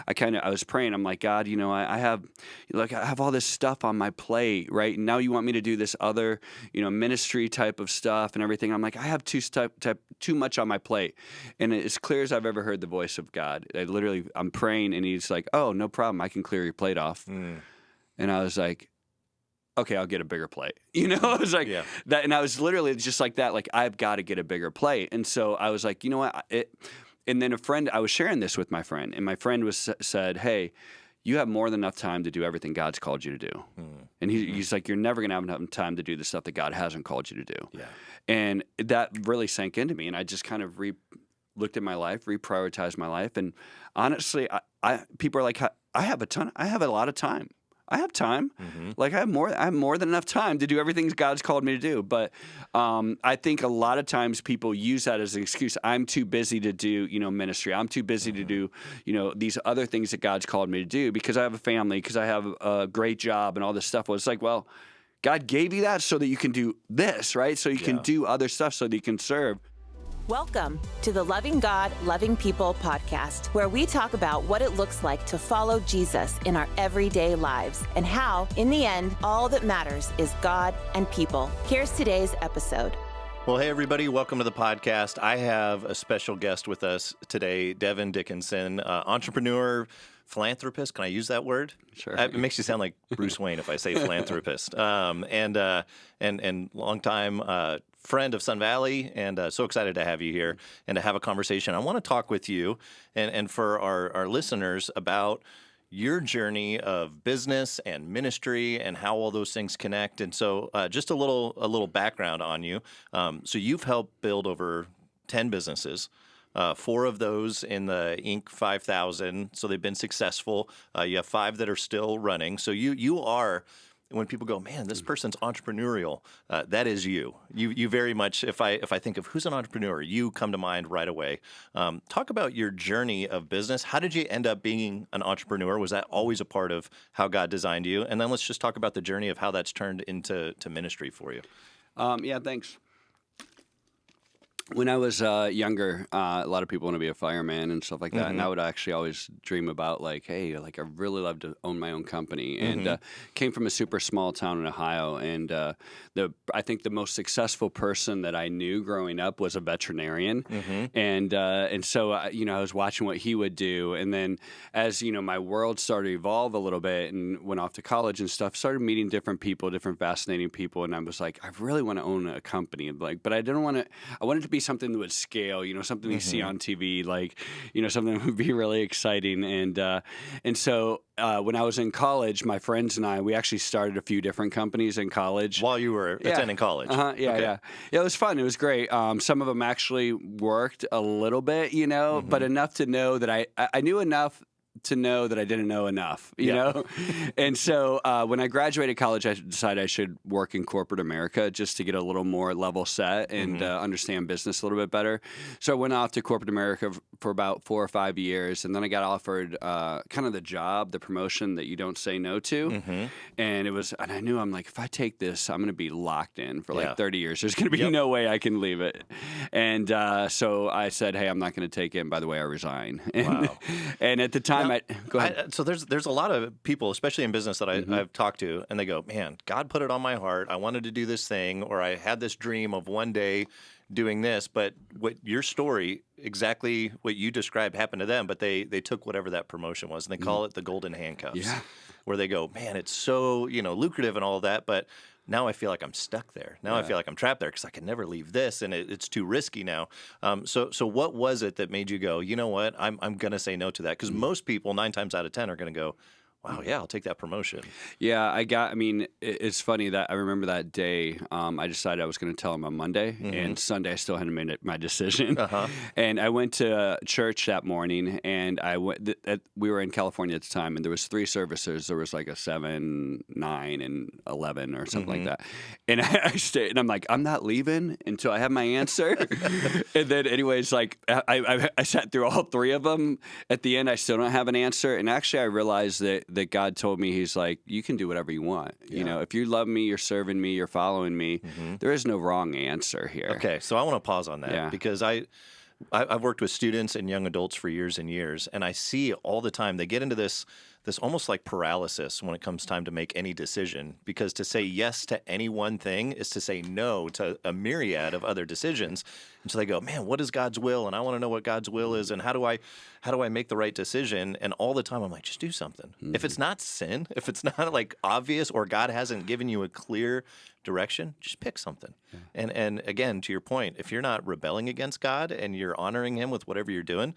I was praying. I'm like, God, I have all this stuff on my plate, right? And now you want me to do this other, ministry type of stuff and everything. I'm like, I have too much on my plate. And as clear as I've ever heard the voice of God, I'm praying and he's like, oh, no problem. I can clear your plate off. And I was like, okay, I'll get a bigger plate. I was like that. And I was literally just like that. Like, I've got to get a bigger plate. And so I was like, you know what? And then I was sharing this with my friend, and my friend said, hey, you have more than enough time to do everything God's called you to do. And he's like, you're never going to have enough time to do the stuff that God hasn't called you to do. Yeah. And that really sank into me. And I just kind of looked at my life, reprioritized my life. And honestly, people are like, I have a lot of time. I have time. Like I have more than enough time to do everything God's called me to do. But I think a lot of times people use that as an excuse. I'm too busy to do, ministry. I'm too busy to do, these other things that God's called me to do because I have a family, because I have a great job and all this stuff. Well, it's like, well, God gave you that so that you can do this, right? So you can do other stuff so that you can serve. Welcome to the Loving God, Loving People podcast, where we talk about what it looks like to follow Jesus in our everyday lives and how, in the end, all that matters is God and people. Here's today's episode. Well, hey, everybody. Welcome to the podcast. I have a special guest with us today, Devon Dickinson, entrepreneur, philanthropist. Can I use that word? Sure. It makes you sound like Bruce Wayne if I say philanthropist. And longtime friend of Sun Valley, and so excited to have you here and to have a conversation. I want to talk with you and for our listeners about your journey of business and ministry and how all those things connect. And so just a little background on you. So you've helped build over 10 businesses. 4 of those in the Inc. 5000, so they've been successful. You have 5 that are still running. So you are, when people go, man, this person's entrepreneurial, that is you. You very much, if I think of who's an entrepreneur, you come to mind right away. Talk about your journey of business. How did you end up being an entrepreneur? Was that always a part of how God designed you? And then let's just talk about the journey of how that's turned into ministry for you. Yeah, thanks. When I was younger, a lot of people want to be a fireman and stuff like that. And I would actually always dream about like, hey, like I really love to own my own company. And came from a super small town in Ohio. And I think the most successful person that I knew growing up was a veterinarian. And so, I was watching what he would do. And then as, my world started to evolve a little bit and went off to college and stuff, started meeting different people, different fascinating people. And I was like, I really want to own a company. But I didn't want to, I wanted to be something that would scale, something you see on TV, like, something that would be really exciting. And so when I was in college, my friends and I, we actually started a few different companies in college. While you were attending college? Yeah, it was fun. It was great. Some of them actually worked a little bit, but enough to know that I knew enough to know that I didn't know enough, you know? And so when I graduated college, I decided I should work in corporate America just to get a little more level set and understand business a little bit better. So I went off to corporate America for about 4 or 5 years, and then I got offered kind of the job, the promotion that you don't say no to. And I knew, I'm like, if I take this, I'm going to be locked in for like 30 years. There's going to be no way I can leave it. And so I said, hey, I'm not going to take it. And by the way, I resign. And at the time, go ahead. So there's a lot of people, especially in business, that I've talked to, and they go, man, God put it on my heart. I wanted to do this thing, or I had this dream of one day doing this. But what your story, exactly what you described, happened to them, but they took whatever that promotion was, and they call it the golden handcuffs, where they go, man, it's so lucrative and all of that, but now I feel like I'm stuck there. Now I feel like I'm trapped there because I can never leave this, and it's too risky now. So what was it that made you go, you know what, I'm going to say no to that? Because most people, 9 times out of 10, are going to go, wow, yeah, I'll take that promotion. Yeah, it's funny that I remember that day. I decided I was going to tell him on Monday, and Sunday I still hadn't made my decision. And I went to church that morning, and we were in California at the time, and there was 3 services. There was like a 7, 9, and 11 or something like that. And I stayed, and I'm like, I'm not leaving until I have my answer. And then anyways, like I sat through all 3 of them. At the end, I still don't have an answer. And actually, I realized that God told me, he's like, you can do whatever you want. If you love me, you're serving me, you're following me, there is no wrong answer here. Okay, so I want to pause on that because I've worked with students and young adults for years and years, and I see all the time they get into this almost like paralysis when it comes time to make any decision, because to say yes to any one thing is to say no to a myriad of other decisions. And so they go, man, what is God's will? And I want to know what God's will is, and how do I make the right decision? And all the time I'm like, just do something. If it's not sin, if it's not like obvious, or God hasn't given you a clear direction, just pick something. And again, to your point, if you're not rebelling against God and you're honoring Him with whatever you're doing,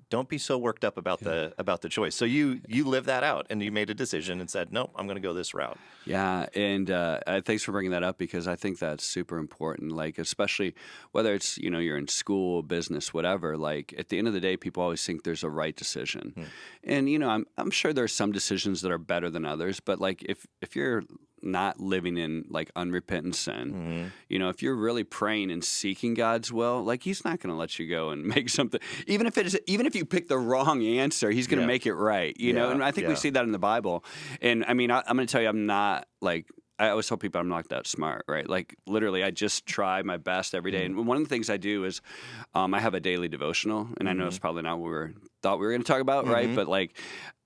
don't be so worked up about the choice. So you lived that out, and you made a decision and said, nope, I'm going to go this route. Yeah, and thanks for bringing that up, because I think that's super important. Like, especially whether it's you're in school, business, whatever. Like, at the end of the day, people always think there's a right decision, and I'm sure there's some decisions that are better than others. But like, if you're not living in like unrepentant sin, if you're really praying and seeking God's will, like He's not going to let you go and make something. Even if you pick the wrong answer, He's going to make it right. And I think we see that in the Bible. And I mean, I'm going to tell you, I'm not like. I always tell people I'm not that smart, right? Like, literally, I just try my best every day. And one of the things I do is I have a daily devotional, and I know it's probably not what we thought we were going to talk about, right? But like,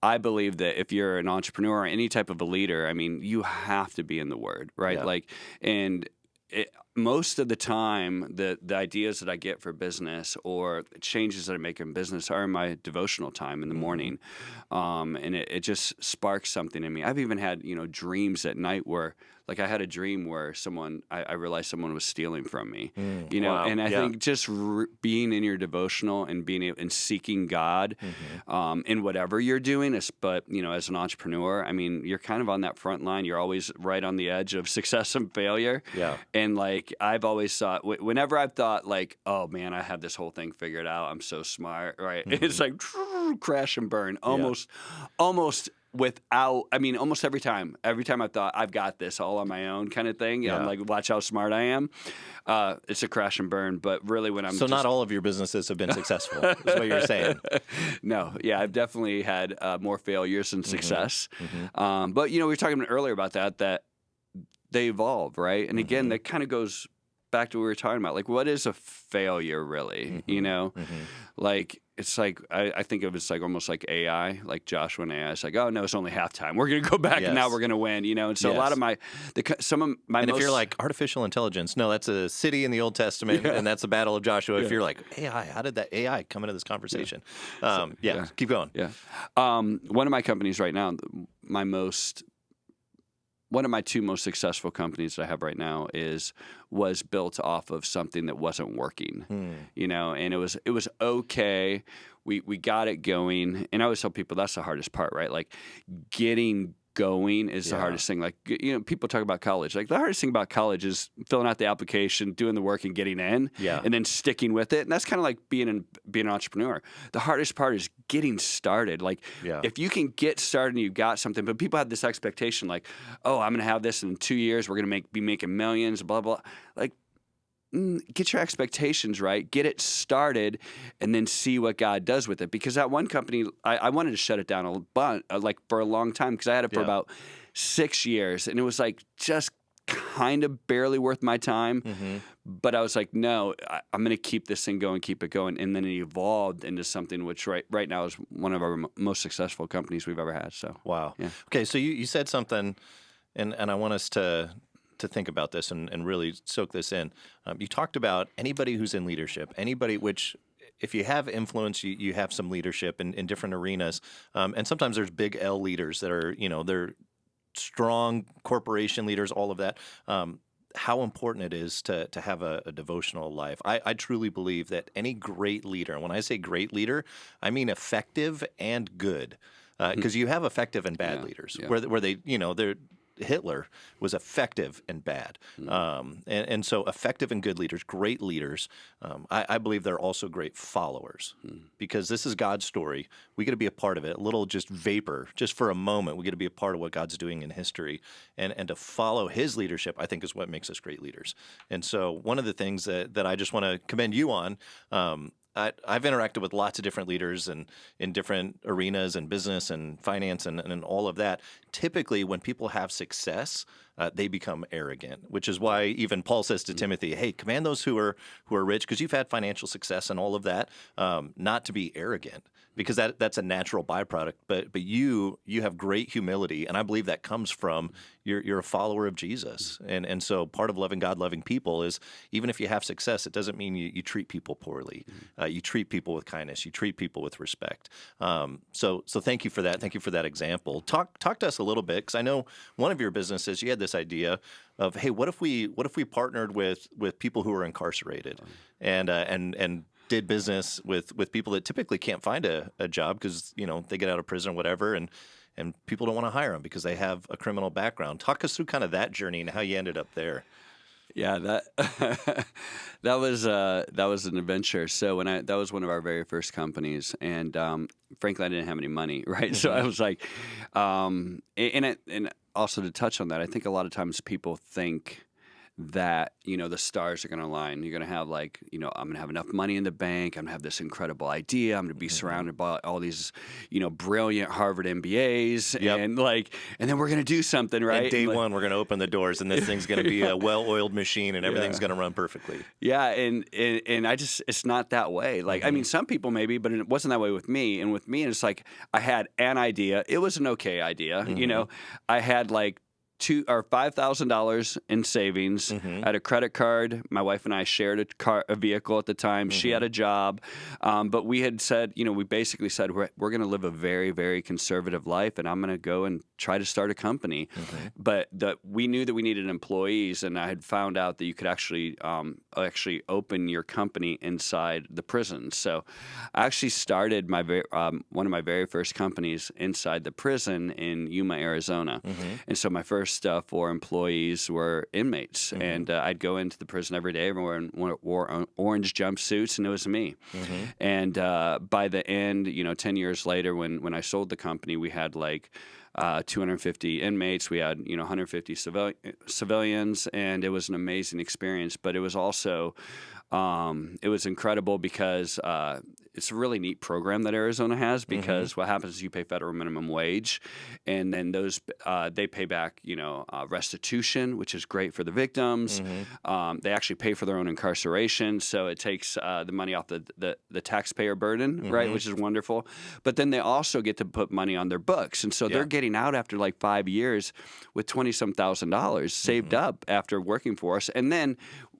I believe that if you're an entrepreneur or any type of a leader, I mean, you have to be in the Word, right? Like, and most of the time, the ideas that I get for business or changes that I make in business are in my devotional time in the morning, and it just sparks something in me. I've even had dreams at night where, like, I had a dream where I realized someone was stealing from me, Wow. And I think just being in your devotional and being and seeking God in whatever you're doing, but as an entrepreneur, I mean, you're kind of on that front line. You're always right on the edge of success and failure. Yeah. And like, I've always thought, whenever I've thought like, oh man, I have this whole thing figured out, I'm so smart, right? It's like crash and burn, almost without, I mean, almost every time I thought I've got this all on my own kind of thing, I'm like, watch how smart I am. It's a crash and burn, but really when I'm not all of your businesses have been successful, is what you're saying. No, yeah, I've definitely had more failures than success. But we were talking earlier about that they evolve, right? And again, that kind of goes back to what we were talking about. Like, what is a failure really? Like, it's like, I think of it's like almost like AI, like Joshua and AI. It's like, oh no, it's only halftime. We're going to go back and now we're going to win, And so a lot of some of my and if you're like artificial intelligence, no, that's a city in the Old Testament, and that's the Battle of Joshua. If you're like AI, how did that AI come into this conversation? Keep going. Yeah. One of my companies right now, one of my two most successful companies that I have right now was built off of something that wasn't working, and it was okay. We got it going, and I always tell people that's the hardest part, right? Like, getting going is the hardest thing. Like, people talk about college. Like, the hardest thing about college is filling out the application, doing the work, and getting in, and then sticking with it. And that's kind of like being an entrepreneur. The hardest part is getting started. Like, if you can get started and you've got something, but people have this expectation, like, oh, I'm going to have this in 2 years. We're going to be making millions, blah, blah. Like, get your expectations right, get it started, and then see what God does with it. Because that one company, I wanted to shut it down a bunch, like for a long time, because I had it for about 6 years, and it was like just kind of barely worth my time. But I was like, no, I'm going to keep this thing going, keep it going, and then it evolved into something which right now is one of our most successful companies we've ever had. So wow, okay, so you said something, and I want us to think about this and really soak this in. You talked about anybody who's in leadership, anybody which, if you have influence, you have some leadership in different arenas. And sometimes there's big L leaders that are, they're strong corporation leaders, all of that. How important it is to have a devotional life. I truly believe that any great leader, and when I say great leader, I mean effective and good. Because you have effective and bad leaders where they, they're Hitler was effective and bad. And so effective and good leaders, great leaders, I believe they're also great followers because this is God's story. We get to be a part of it, a little just vapor, just for a moment. We get to be a part of what God's doing in history. And to follow his leadership, I think, is what makes us great leaders. And so one of the things that I just want to commend you on, I've interacted with lots of different leaders and in different arenas and business and finance and all of that. Typically, when people have success, they become arrogant, which is why even Paul says to Timothy, "Hey, command those who are rich, because you've had financial success and all of that, not to be arrogant." Because that's a natural byproduct, but you have great humility, and I believe that comes from you're a follower of Jesus, and so part of loving God, loving people is even if you have success, it doesn't mean you treat people poorly. You treat people with kindness, you treat people with respect. So thank you for that. Thank you for that example. Talk to us a little bit, because I know one of your businesses, you had this idea of, hey, what if we partnered with people who are incarcerated, and did business with people that typically can't find a job because they get out of prison or whatever, and people don't want to hire them because they have a criminal background. Talk us through kind of that journey and how you ended up there. Yeah, that was an adventure. So that was one of our very first companies, and frankly, I didn't have any money, right? So I was like, and also to touch on that, I think a lot of times people think that the stars are going to align. You're going to have I'm going to have enough money in the bank. I'm going to have this incredible idea. I'm going to be surrounded by all these brilliant Harvard MBAs, Yep. and then we're going to do something, right? And day one, we're going to open the doors, and this thing's going to be a well-oiled machine, and everything's going to run perfectly. Yeah, and it's not that way. I mean, some people maybe, but it wasn't that way with me. And with me, it's like I had an idea. It was an okay idea. I had $5,000 in savings. I had a credit card. My wife and I shared a vehicle at the time. She had a job, but we had said, we basically said we're going to live a very, very conservative life, and I'm going to go and try to start a company. But we knew that we needed employees, and I had found out that you could actually open your company inside the prison. So I actually started one of my very first companies inside the prison in Yuma, Arizona, and so my first 4 employees were inmates, and I'd go into the prison every day. Everyone wore orange jumpsuits, and it was me. And by the end, 10 years later, when I sold the company, we had 250 inmates. We had 150 civilians, and it was an amazing experience. But it was also it was incredible because it's a really neat program that Arizona has, because what happens is you pay federal minimum wage, and then those they pay back restitution, which is great for the victims. They actually pay for their own incarceration, so it takes the money off the taxpayer burden, right, which is wonderful. But then they also get to put money on their books, and so they're getting out after 5 years with $20-some thousand saved up after working for us, and then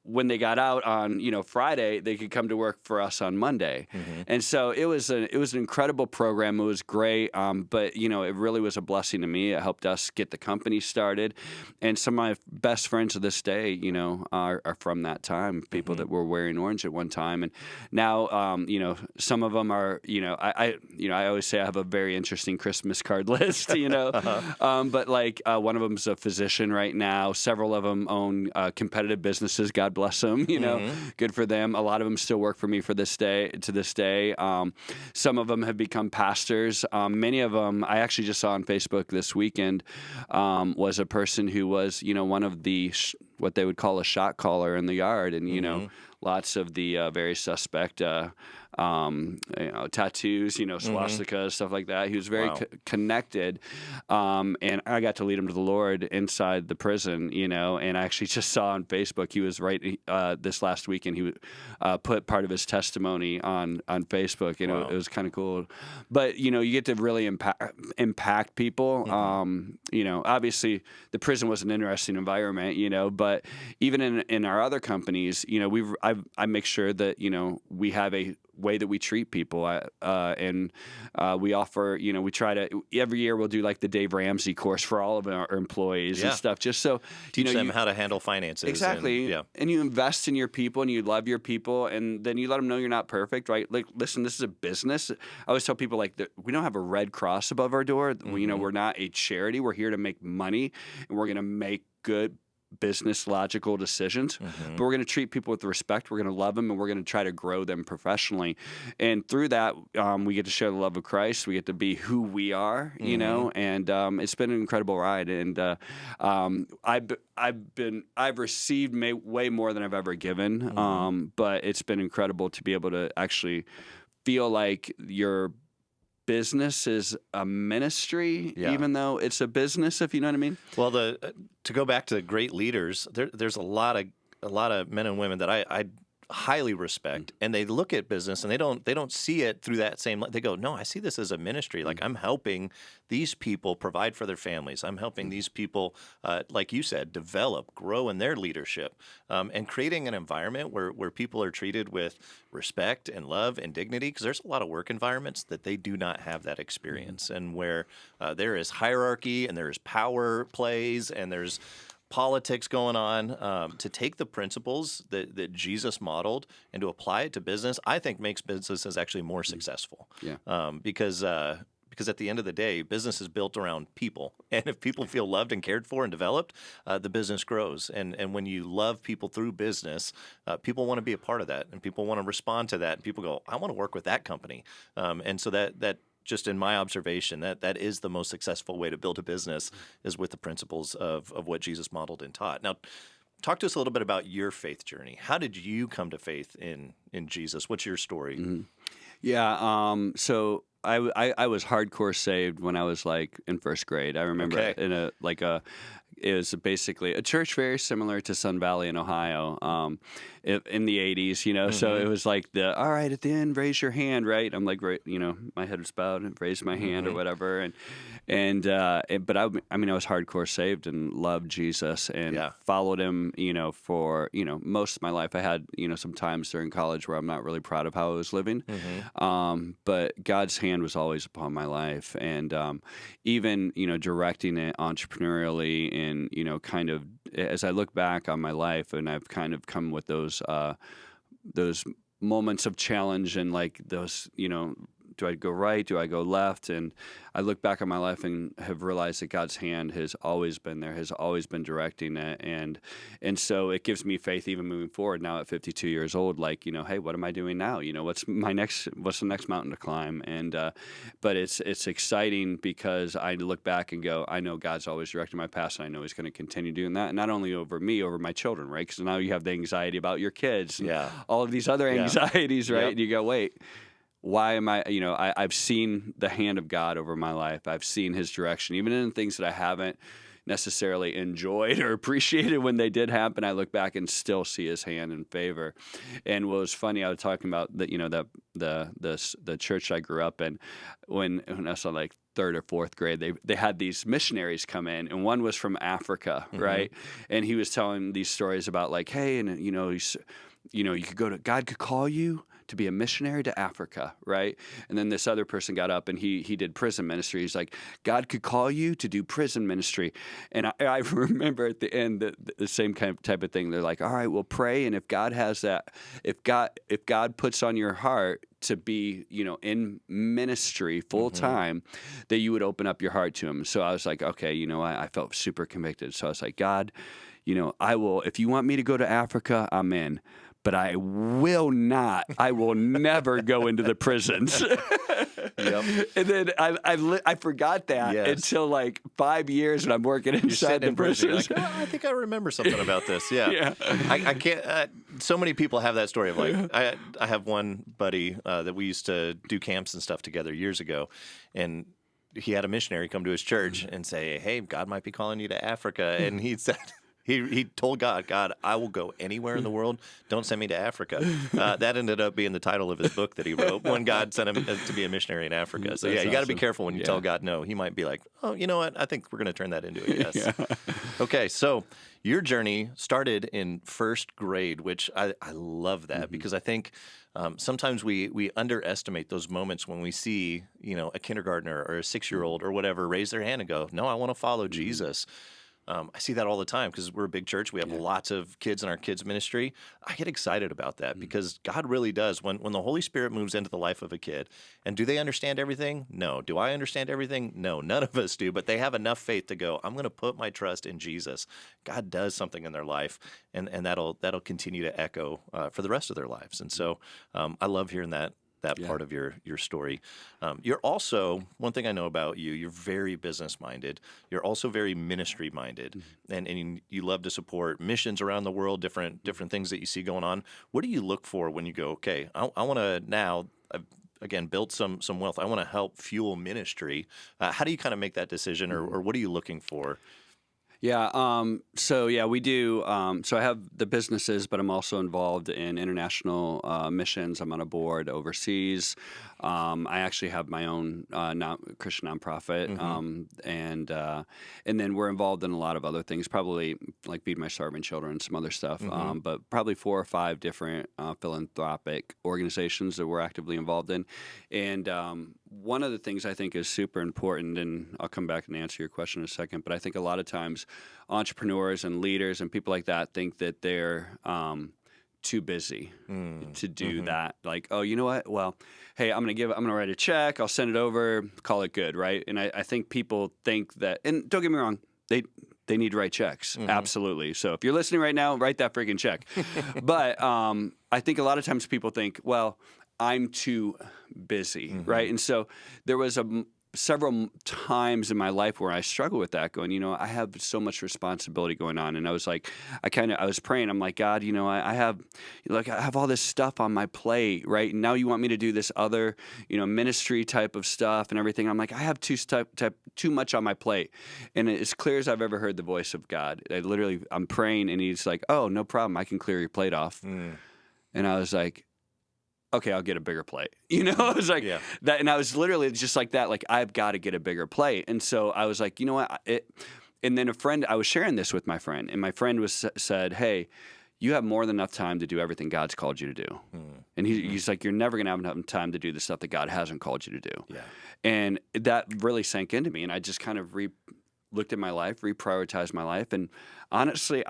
when they got out on Friday, they could come to work for us on Monday, and so it was an incredible program. It was great, but it really was a blessing to me. It helped us get the company started, and some of my best friends to this day, are from that time. People that were wearing orange at one time, and now some of them are. I always say I have a very interesting Christmas card list. But one of them is a physician right now. Several of them own competitive businesses. God bless them, good for them. A lot of them still work for me to this day. Some of them have become pastors. Many of them I actually just saw on Facebook this weekend was a person who was, one of the what they would call a shot caller in the yard, and lots of the very suspect tattoos, swastikas, stuff like that. He was very connected, and I got to lead him to the Lord inside the prison, and I actually just saw on Facebook he was this last weekend he put part of his testimony on Facebook, and it was kind of cool. But you get to really impact people. Obviously the prison was an interesting environment, but even in our other companies, I make sure that we have a way that we treat people, and we offer, we try to every year we'll do the Dave Ramsey course for all of our employees and stuff, just so teach them how to handle finances. Exactly, and you invest in your people and you love your people, and then you let them know you're not perfect, right? Listen, this is a business. I always tell people we don't have a red cross above our door. We're not a charity. We're here to make money, and we're going to make good business logical decisions, but we're going to treat people with respect. We're going to love them, and we're going to try to grow them professionally. And through that, we get to share the love of Christ. We get to be who we are, you know, and it's been an incredible ride. And I've received way more than I've ever given, but it's been incredible to be able to actually feel like your business is a ministry, even though it's a business, if you know what I mean. Well, to go back to great leaders, there's a lot of men and women that I highly respect, and they look at business and they don't see it through that same. They go, no, I see this as a ministry. Like, I'm helping these people provide for their families. I'm helping these people, like you said, develop, grow in their leadership, and creating an environment where people are treated with respect and love and dignity. Because there's a lot of work environments that they do not have that experience, and where there is hierarchy and there's power plays and there's politics going on. To take the principles that Jesus modeled and to apply it to business, I think makes businesses actually more successful. Because at the end of the day, business is built around people, and if people feel loved and cared for and developed, the business grows. And when you love people through business, people want to be a part of that, and people want to respond to that, and people go, I want to work with that company. And so that just in my observation, that is the most successful way to build a business, is with the principles of what Jesus modeled and taught. Now, talk to us a little bit about your faith journey. How did you come to faith in Jesus? What's your story? So I was hardcore saved when I was like in first grade. I remember it was basically a church very similar to Sun Valley in Ohio, in the 80s, you know. So it was like all right, at the end, raise your hand, right? I'm like, you know, my head was bowed and raised my hand or whatever. But I was hardcore saved and loved Jesus and followed him, you know, for, you know, most of my life. I had, you know, some times during college where I'm not really proud of how I was living. But God's hand was always upon my life. And even, you know, directing it entrepreneurially, and, you know, kind of as I look back on my life, and I've kind of come with those moments of challenge, and like those, you know, do I go right? Do I go left? And I look back on my life and have realized that God's hand has always been there, has always been directing it. And so it gives me faith even moving forward now at 52 years old, like, you know, hey, what am I doing now? You know, what's the next mountain to climb? And, but it's exciting because I look back and go, I know God's always directing my path, and I know he's going to continue doing that. And not only over me, over my children, right? Because now you have the anxiety about your kids and all of these other anxieties, right? And you go, wait, why am I, you know, I've seen the hand of God over my life. I've seen his direction, even in things that I haven't necessarily enjoyed or appreciated when they did happen. I look back and still see his hand in favor. And what was funny, I was talking about that, you know, the church I grew up in, when I was like third or fourth grade, they had these missionaries come in, and one was from Africa, right? And he was telling these stories about like, hey, and you know, you could God could call you to be a missionary to Africa, right? And then this other person got up and he did prison ministry. He's like, God could call you to do prison ministry. And I remember at the end the same kind of type of thing. They're like, all right, we'll pray, and if God has that, if God puts on your heart to be, you know, in ministry full time, that you would open up your heart to him. So I was like, okay, you know, I felt super convicted. So I was like, God, you know, I will, if you want me to go to Africa, I'm in. But I will never go into the prisons. And then I forgot that until like 5 years when I'm working inside the prisons. Like, I think I remember something about this. I can't. So many people have that story of like, I have one buddy that we used to do camps and stuff together years ago, and he had a missionary come to his church and say, hey, God might be calling you to Africa. And he said, He told God, I will go anywhere in the world. Don't send me to Africa. That ended up being the title of his book that he wrote when God sent him to be a missionary in Africa. So you got to be careful when you tell God no. He might be like, oh, you know what? I think we're going to turn that into a yes. Okay, so your journey started in first grade, which I love that because I think sometimes we underestimate those moments when we see, you know, a kindergartner or a 6-year-old or whatever raise their hand and go, no, I want to follow Jesus. I see that all the time because we're a big church. We have lots of kids in our kids ministry. I get excited about that because God really does. When the Holy Spirit moves into the life of a kid, and do they understand everything? No. Do I understand everything? No, none of us do. But they have enough faith to go, I'm going to put my trust in Jesus. God does something in their life, and that'll continue to echo for the rest of their lives. And so I love hearing that part of your story. You're also, one thing I know about you, you're very business minded. You're also very ministry minded, and you love to support missions around the world, different things that you see going on. What do you look for when you go, okay, I want to now, again, build some wealth. I want to help fuel ministry. How do you kind of make that decision, or what are you looking for? Yeah. So we do. So I have the businesses, but I'm also involved in international missions. I'm on a board overseas. I actually have my own Christian nonprofit, and then we're involved in a lot of other things. Probably like Feed My Starving Children and some other stuff. But probably 4 or 5 different philanthropic organizations that we're actively involved in. And one of the things I think is super important, and I'll come back and answer your question in a second, but I think a lot of times entrepreneurs and leaders and people like that think that they're too busy to do that. Like, oh, you know what? Well, hey, I'm gonna write a check, I'll send it over, call it good, right? And I think people think that, and don't get me wrong, they need to write checks. Absolutely. So if you're listening right now, write that freaking check. But I think a lot of times people think, well, I'm too busy, right? And so there was several times in my life where I struggled with that, going, I have so much responsibility going on. And I was like, I was praying. I'm like, God, I have all this stuff on my plate, right? And now you want me to do this other, ministry type of stuff and everything. I'm like, I have too much on my plate. And as clear as I've ever heard the voice of God, I'm praying and he's like, oh, no problem. I can clear your plate off. And I was like, okay, I'll get a bigger plate. I was like that. And I was literally just like that. Like, I've got to get a bigger plate. And so I was like, you know what? And then I was sharing this with my friend, and my friend said, hey, you have more than enough time to do everything God's called you to do. And he's like, you're never going to have enough time to do the stuff that God hasn't called you to do. Yeah. And that really sank into me. And I just kind of looked at my life, reprioritized my life. And honestly,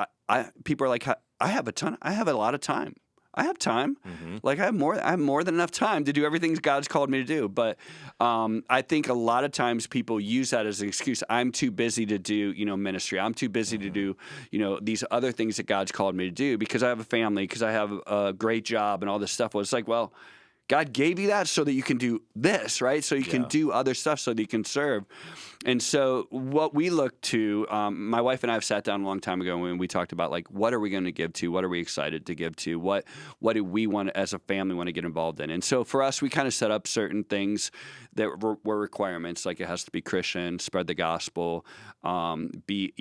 people are like, I have a lot of time. I have time. Like I have more than enough time to do everything God's called me to do. But I think a lot of times people use that as an excuse. I'm too busy to do, ministry. I'm too busy to do, these other things that God's called me to do because I have a family, because I have a great job and all this stuff. Well, it's like, well, God gave you that so that you can do this, right? So you can do other stuff so that you can serve. And so what we look to, my wife and I have sat down a long time ago and we talked about, like, what are we going to give to? What are we excited to give to? What do we want as a family want to get involved in? And so for us, we kind of set up certain things that were requirements, like it has to be Christian, spread the gospel, be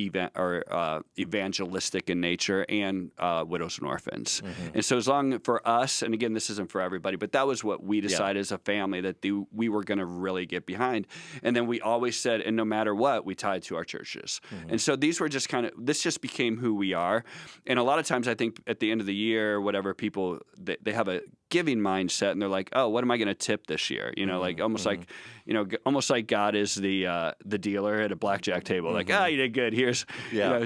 evangelistic in nature, and widows and orphans. And so as long for us, and again, this isn't for everybody, but that was what we decided as a family that we were going to really get behind. And then we always said, and no matter what, we tied to our churches. And so these were just this just became who we are. And a lot of times I think at the end of the year, whatever, people, they have a giving mindset and they're like, oh, what am I going to tip this year? Like almost like, almost like God is the dealer at a blackjack table. Like, you did good. Here's,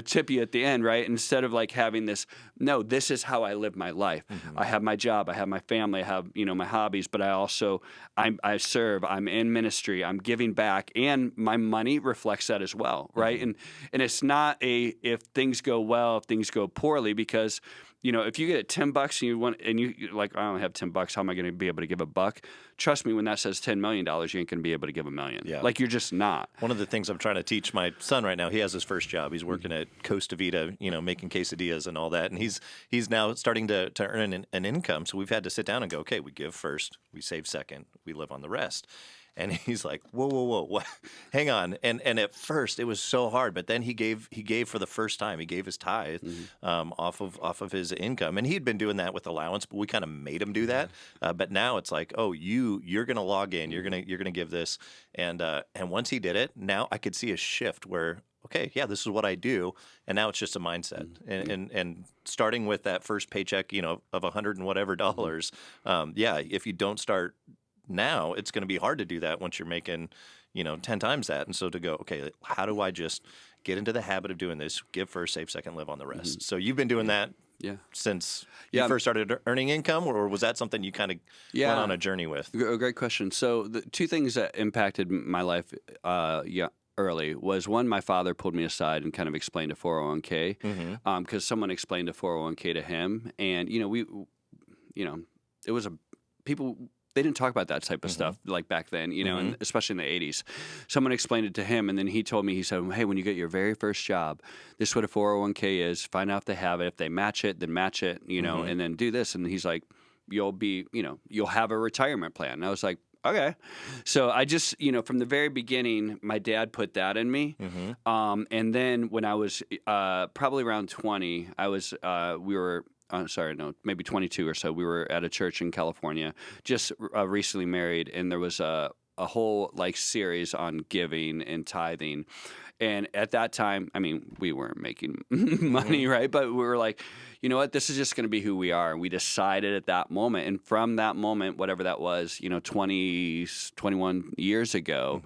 tip you at the end, right? Instead of like having this, no, this is how I live my life. I have my job, I have my family, I have, my hobbies, but I also, I serve, I'm in ministry, I'm giving back, and my money reflects that as well, right? And it's not if things go well, if things go poorly, because if you get $10 and you're like, I only have $10, how am I going to be able to give $1? Trust me, when that says $10 million, you ain't going to be able to give $1 million. Yeah. Like, you're just not. One of the things I'm trying to teach my son right now, he has his first job. He's working at Costa Vida, making quesadillas and all that. And he's now starting to earn an income. So we've had to sit down and go, okay, we give first, we save second, we live on the rest. And he's like, whoa, what? Hang on. And at first it was so hard, but then he gave for the first time. He gave his tithe off of his income, and he'd been doing that with allowance, but we kind of made him do that. But now it's like, oh, you're going to log in, you're going to give this, and once he did it, now I could see a shift where, okay, yeah, this is what I do, and now it's just a mindset, and starting with that first paycheck, of $100 and whatever dollars, if you don't start now, it's going to be hard to do that once you're making, 10 times that. And so to go, okay, how do I just get into the habit of doing this? Give first, save second, live on the rest. So you've been doing that since you first started earning income, or was that something you kind of went on a journey with? Great question. So the two things that impacted my life early was, one, my father pulled me aside and kind of explained a 401k because someone explained a 401k to him. And, it was people, they didn't talk about that type of stuff like back then, and especially in the 80s. Someone explained it to him, and then he told me, he said, hey, when you get your very first job, this is what a 401k is. Find out if they have it. If they match it, then match it, and then do this. And he's like, you'll have a retirement plan. And I was like, okay. So I just, from the very beginning, my dad put that in me. And then when I was probably around 20, maybe 22 or so, we were at a church in California, just recently married, and there was a whole series on giving and tithing. And at that time, we weren't making money, right? But we were like, you know what, this is just going to be who we are. And we decided at that moment. And from that moment, whatever that was, 21 years ago,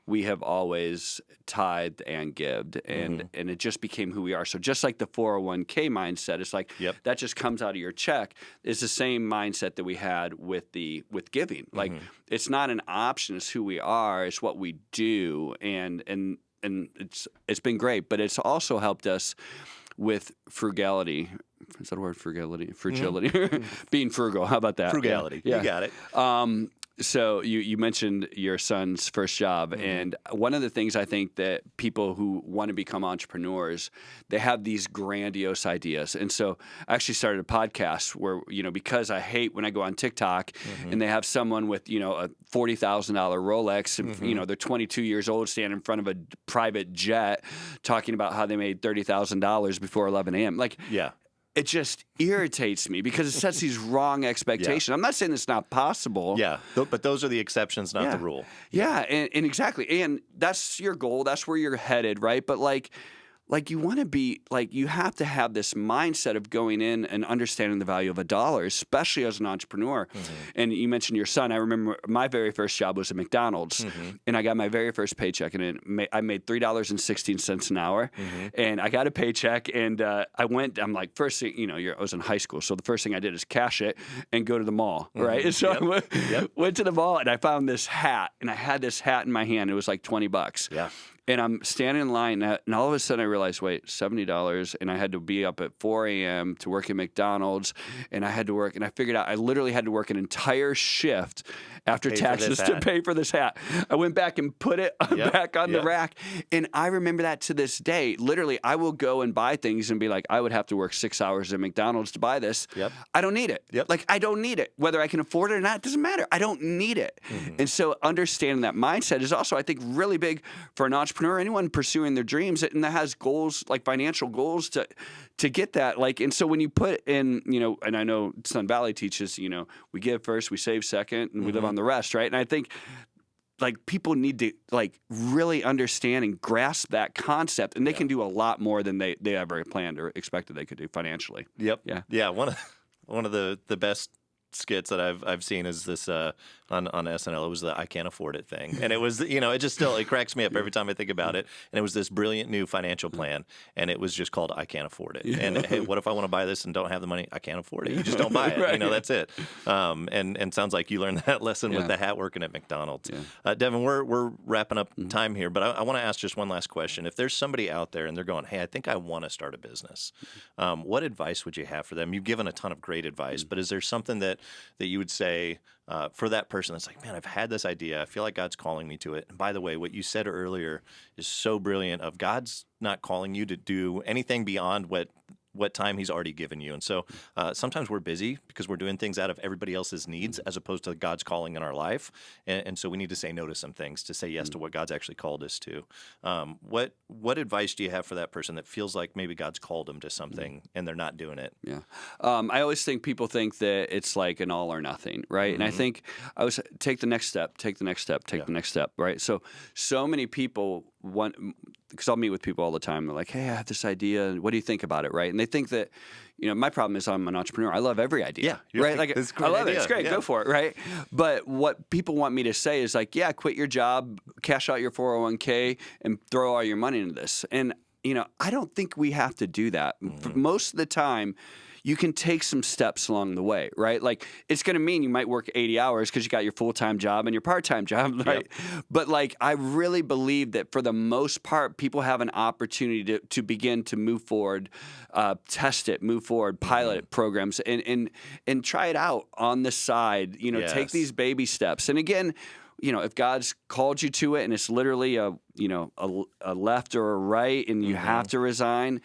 we have always tithed and gived, and it just became who we are. So just like the 401k mindset, it's like that just comes out of your check. It's the same mindset that we had with giving. Like it's not an option; it's who we are. It's what we do, and it's been great. But it's also helped us with frugality. Is that a word? Frugality, fragility, being frugal. How about that? Frugality. Yeah. You got it. So you mentioned your son's first job, and one of the things I think that people who want to become entrepreneurs, they have these grandiose ideas. And so I actually started a podcast where, because I hate when I go on TikTok and they have someone with, a $40,000 Rolex and, they're 22 years old standing in front of a private jet talking about how they made $30,000 before 11 a.m. It just irritates me because it sets these wrong expectations. I'm not saying it's not possible. Yeah, but those are the exceptions, not the rule. Yeah, and exactly. And that's your goal. That's where you're headed, right? But you want to be, you have to have this mindset of going in and understanding the value of a dollar, especially as an entrepreneur. And you mentioned your son. I remember my very first job was at McDonald's, and I got my very first paycheck, and I made $3.16 an hour, and I got a paycheck, and I'm like, first thing, I was in high school, so the first thing I did is cash it and go to the mall, right? And so I went to the mall, and I found this hat, and I had this hat in my hand. It was like $20. Yeah. And I'm standing in line, and all of a sudden I realized, wait, $70, and I had to be up at 4 a.m. to work at McDonald's, and I had to work, and I figured out I literally had to work an entire shift after taxes to pay for this hat. I went back and put it back on the rack, and I remember that to this day. Literally, I will go and buy things and be like, I would have to work 6 hours at McDonald's to buy this. I don't need it. I don't need it. Whether I can afford it or not, it doesn't matter. I don't need it. And so understanding that mindset is also, I think, really big for an entrepreneur, anyone pursuing their dreams, and that has goals, like financial goals to get that. And so when you put in, and I know Sun Valley teaches, we give first, we save second, and we live on the rest, right? And I think people need to really understand and grasp that concept, and they can do a lot more than they ever planned or expected they could do financially. Yeah. One of the best skits that I've seen is this on SNL. It was the I can't afford it thing, and it was it cracks me up every time I think about it. And it was this brilliant new financial plan, and it was just called I can't afford it. And hey, what if I want to buy this and don't have the money? I can't afford it. You just don't buy it. Right. That's it. And sounds like you learned that lesson with the hat working at McDonald's. Devon, we're wrapping up time here, but I want to ask just one last question. If there's somebody out there and they're going, hey, I think I want to start a business, what advice would you have for them? You've given a ton of great advice, but is there something that you would say for that person that's like, man, I've had this idea. I feel like God's calling me to it. And by the way, what you said earlier is so brilliant of God's not calling you to do anything beyond what time he's already given you. And so sometimes we're busy because we're doing things out of everybody else's needs as opposed to God's calling in our life. And so we need to say no to some things to say yes to what God's actually called us to. What advice do you have for that person that feels like maybe God's called them to something and they're not doing it? Yeah. I always think people think that it's like an all or nothing, right? And I think I was take the next step, take the next step, take the next step, right? So many people because I'll meet with people all the time. They're like, hey, I have this idea. What do you think about it, right? And they think that, my problem is I'm an entrepreneur. I love every idea, right? Like, I love it. It's great. Go for it, right? But what people want me to say is like, yeah, quit your job, cash out your 401k, and throw all your money into this. And, I don't think we have to do that. Most of the time, you can take some steps along the way, right? Like, it's going to mean you might work 80 hours because you got your full-time job and your part-time job, right? Yep. But like, I really believe that for the most part, people have an opportunity to begin to move forward, test it, move forward, pilot it, programs, and try it out on the side. Take these baby steps. And again, if God's called you to it and it's literally a left or a right, and you have to resign,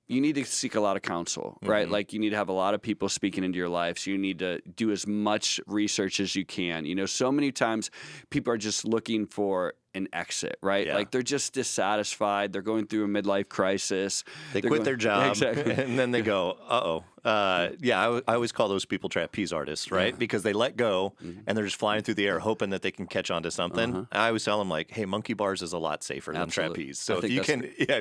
you need to seek a lot of counsel, right? Like, you need to have a lot of people speaking into your life. So you need to do as much research as you can. So many times people are just looking for an exit, right? Like, they're just dissatisfied. They're going through a midlife crisis. They quit their job, exactly. And then they go, uh-oh. I always call those people trapeze artists, right? Because they let go and they're just flying through the air hoping that they can catch on to something. I always tell them, like, hey, monkey bars is a lot safer than trapeze. So if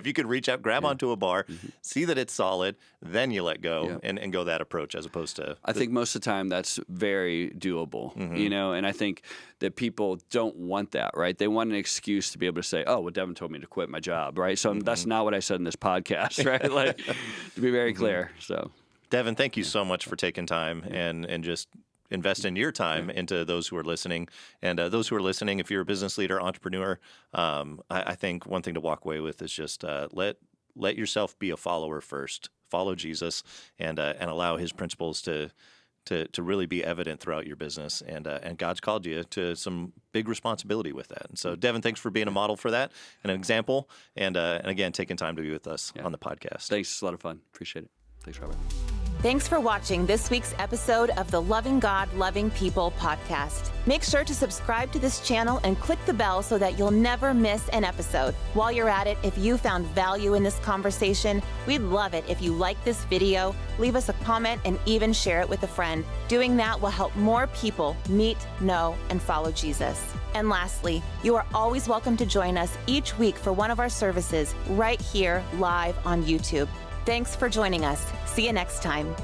you can reach out, grab onto a bar, see that it's solid, then you let go and go that approach, as opposed to... I think most of the time that's very doable, and I think that people don't want that, right? They want an excuse to be able to say, oh, well, Devon told me to quit my job, right? So that's not what I said in this podcast, right? Like, to be very clear, so... Devon, thank you so much for taking time and just investing your time into those who are listening. And those who are listening, if you're a business leader, entrepreneur, I think one thing to walk away with is just let yourself be a follower first. Follow Jesus and allow his principles to really be evident throughout your business. And God's called you to some big responsibility with that. And so, Devon, thanks for being a model for that and an example. And again, taking time to be with us on the podcast. Thanks. It's a lot of fun. Appreciate it. Thanks, Robert. Thanks for watching this week's episode of the Loving God, Loving People podcast. Make sure to subscribe to this channel and click the bell so that you'll never miss an episode. While you're at it, if you found value in this conversation, we'd love it if you like this video, leave us a comment, and even share it with a friend. Doing that will help more people meet, know, and follow Jesus. And lastly, you are always welcome to join us each week for one of our services right here live on YouTube. Thanks for joining us. See you next time.